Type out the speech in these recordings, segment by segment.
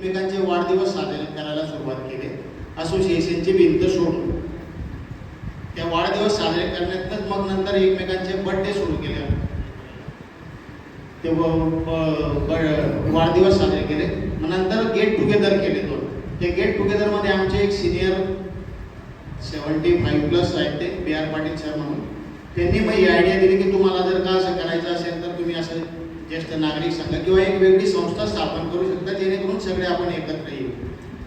एकमेकांचे वाढदिवस साजरे करायला सुरुवात केली. असोसिएशनची भिंत सोडून त्या वाढदिवस साजरे करण्यातच मग नंतर एकमेकांचे बर्थडे सुरू केले. ते वाढदिवस साजरे केले. मग नंतर गेट टुगेदर केले दोन. त्या गेट टुगेदरमध्ये आमचे एक सिनियर 75+ आहेत ते B.R. पाटील सर म्हणून, त्यांनी मग ही आयडिया दिली की तुम्हाला जर का असं करायचं असेल तर तुम्ही असं ज्येष्ठ नागरिक संघ किंवा एक वेगळी संस्था स्थापन करू शकता जेणेकरून सगळे आपण एकत्र येऊ.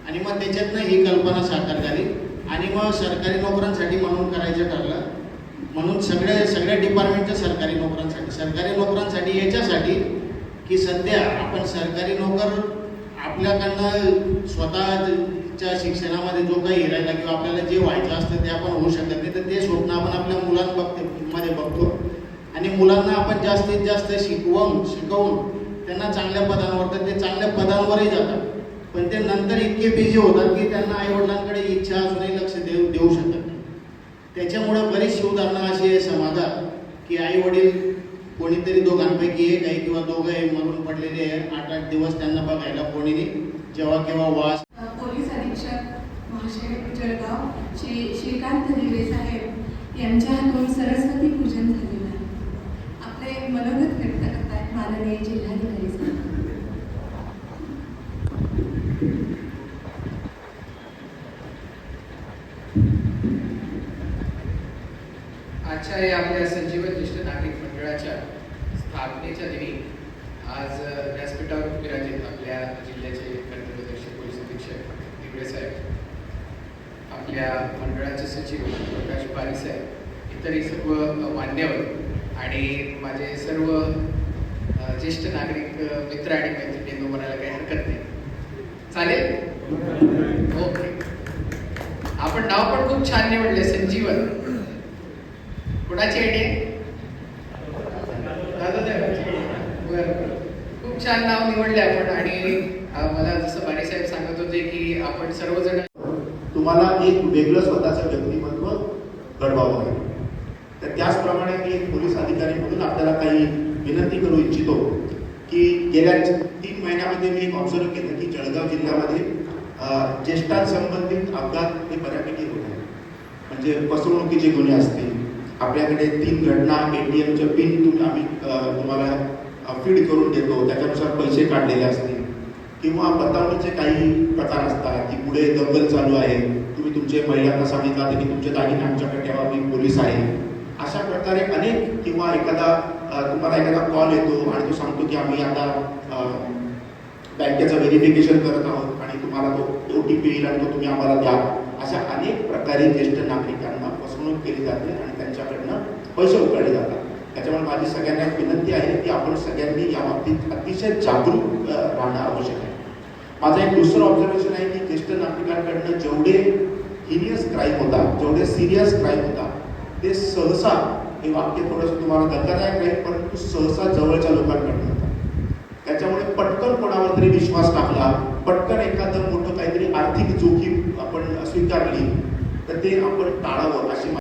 आणि मग त्याच्यातनं ही कल्पना साकार झाली आणि मग सरकारी नोकरांसाठी म्हणून करायचं ठरलं. म्हणून सगळ्या डिपार्टमेंटच्या सरकारी नोकरांसाठी याच्यासाठी की सध्या आपण सरकारी नोकर आपल्याकडनं स्वतःच्या शिक्षणामध्ये जो काही राहिला किंवा आपल्याला जे व्हायचं असतं ते आपण होऊ शकत नाही, तर ते स्वप्न आपण आपल्या मुलांमध्ये बघतो आणि मुलांना आपण जास्तीत जास्त शिकवून त्यांना चांगल्या पदांवर, तर ते चांगल्या पदांवरही जातात, पण ते नंतर इतके बिझी होतात की त्यांना आईवडिलांकडे इच्छा असूनही लक्ष देऊ शकत नाही. त्याच्यामुळं बरीचशी उदाहरणं अशी आहे समाजात की आई वडील कोणीतरी दोघांपैकी एक आहे किंवा दोघं आहे मरून पडलेले आहे. 8-8 दिवस त्यांना बघायला कोणी नाही. जेव्हा केव्हा वास. पोलीस अधीक्षक महाशय जळगाव श्रीकांत दिवे साहेब यांच्या हातून सरस्वती पूजन झालेलं आहे. आपले मनोगत व्यक्त करतायत माननीय जिल्हाधिकारी साहेब. आजच्या या आपल्या संजीवन ज्येष्ठ नागरिक मंडळाच्या स्थापनेच्या दिनी आज व्यासपीठावर विराजित आपल्या जिल्ह्याचे कर्तव्यदक्ष पोलीस अधीक्षक दिगडे साहेब, आपल्या मंडळाचे सचिव प्रकाश पारी साहेब, इतरही सर्व मान्यवर आणि माझे सर्व ज्येष्ठ नागरिक मित्र आणि मैत्रिणींनो, म्हणायला काही हरकत नाही. चालेल? ओके. आपण नाव पण खूप छान निवडले, संजीवन. कुणाची आयडिया? खूप छान नाव निवडले आपण. आणि मला जसं बारी साहेब सांगत होते की आपण सर्वजण तुम्हाला एक वेगळं स्वतःचं व्यक्तिमत्व घडवावं लागेल. तर त्याचप्रमाणे मी एक पोलीस अधिकारी म्हणून आपल्याला काही विनंती करू इच्छितो की गेल्या 3 महिन्यामध्ये मी एक ऑब्झर्व केलं की जळगाव जिल्ह्यामध्ये ज्येष्ठांसंबंधित अपघात हे बऱ्यापैकी होत आहे. म्हणजे फसवणुकीचे गुन्हे असतील, आपल्याकडे 3 घटना ATMचे पिन आम्ही तुम्हाला फीड करून देतो, त्याच्यानुसार पैसे काढलेले असतील, किंवा बतावणीचे काही प्रकार असतात की पुढे दंगल चालू आहे, तुम्ही तुमचे महिलांना सांगितलं की तुमचे दागिने आमच्याकडे ठेवा, मी पोलीस आहे. अशा प्रकारे अनेक, किंवा तुम्हाला एखादा कॉल येतो आणि तो सांगतो की आम्ही आता बँकेचं व्हेरिफिकेशन करत आहोत आणि तुम्हाला तो OTP येईल आणि तो तुम्ही आम्हाला द्या. अशा अनेक प्रकारे ज्येष्ठ नागरिकांना फसवणूक केली जाते आणि त्यांच्याकडनं पैसे उकळले जातात. त्याच्यामुळे माझी सगळ्यांना एक विनंती आहे की आपण सगळ्यांनी या बाबतीत अतिशय जागरूक राहणं आवश्यक आहे. माझं एक दुसरं ऑब्झर्वेशन आहे की ज्येष्ठ नागरिकांकडनं जेवढे हिनियस क्राईम होतात, जेवढे सिरियस क्राईम होतात, ते सहसा, हे वाक्य थोडंसं तुम्हाला धक्कादायक आहे, परंतु सहसा जवळच्या लोकांकडनं होतात. त्याच्यामुळे पटकन कोणावर तरी विश्वास टाकला, पटकन एखादं मोठं काहीतरी आर्थिक जोखीम आपण स्वीकारली तर ते आपण टाळावं अशी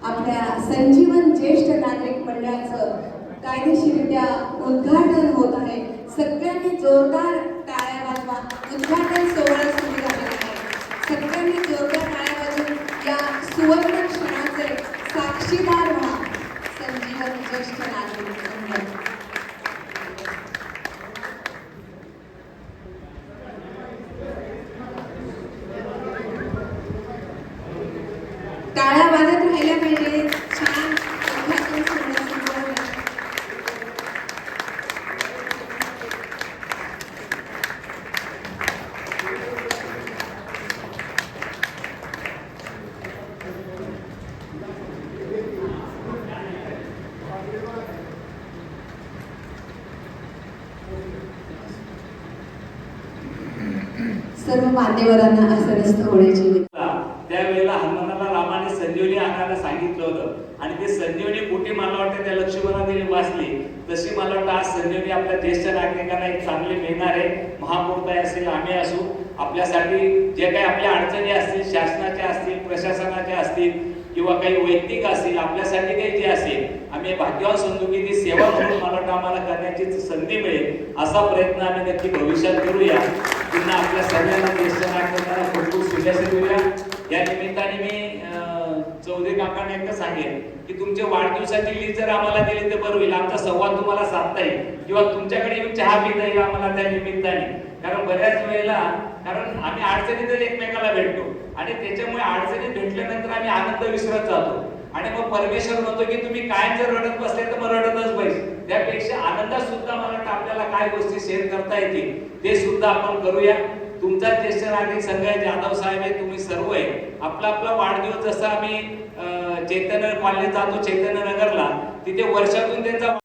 आपल्या संजीवन ज्येष्ठ नागरिक मंडळाचं कायदेशीररित्या उद्घाटन होत आहे. सगळ्यांनी जोरदार टाळ्या वाजवा. उद्घाटन सोहळा सुरू झालेला आहे. सगळ्यांनी जोरदार टाळ्या वाजवून या सुवर्ण क्षणाचे साक्षीदार व्हा. संजीवन ज्येष्ठ नागरिक मंडळ. टाळ्या वाजत राहिल्या पाहिजे. छान उद्घाटन सोहळा सुरू आहे. सर्व मान्यवरांना आसनस्थ होण्याची विनंती. त्यावेळेला हनुमानाला रामाने संजीवनी आणायला सांगितलं होतं आणि ते संजीवनी कुठे मला वाटतं त्या लक्ष्मणाने वाचली. तशी मला वाटतं आज संजीवनी आपल्या ज्येष्ठ नागरिकांना एक चांगली मिळणार आहे. महापौरताई असेल, आम्ही असू, आपल्यासाठी जे काही आपल्या अडचणी असतील, शासनाच्या असतील, प्रशासनाच्या असतील किंवा काही वैयक्तिक असतील, आपल्यासाठी काही जे असेल, आम्ही भाग्यवान समजू की ती सेवा म्हणून मला वाटतं आम्हाला करण्याची संधी मिळेल. असा प्रयत्न आम्ही नक्की भविष्यात करूया. पुन्हा आपल्या सगळ्यांना ज्येष्ठ नागरिकांना खूप खूप शुभेच्छा देऊया. या निमित्ताने मी चौधरी काकांना एकदा सांगेन की तुमच्या वाढदिवसाची लिस्ट जर आम्हाला दिली तर बरं होईल. आमचा संवाद तुम्हाला साधता येईल किंवा तुमच्याकडे येऊन चहा पिता येईल आम्हाला त्या निमित्ताने. कारण बऱ्याच वेळेला आम्ही अडचणीतच एकमेकाला भेटतो आणि त्याच्यामुळे अडचणीत भेटल्यानंतर आम्ही आनंद विसरत जातो आणि मग परमेश्वर म्हणतो की तुम्ही काय जर रडत बसले तर मग रडतच पाहिजे. त्यापेक्षा आनंदात सुद्धा मला वाटतं आपल्याला काय गोष्टी शेअर करता येतील ते सुद्धा आपण करूया. तुमचा ज्येष्ठ नागरिक संघ जाधव साहेब आहे, तुम्ही सर्व आहे. आपला आपला वाढदिवस जसा आम्ही चैतन्य कॉलनीत जातो, चैतन्य नगरला, तिथे वर्षातून त्यांचा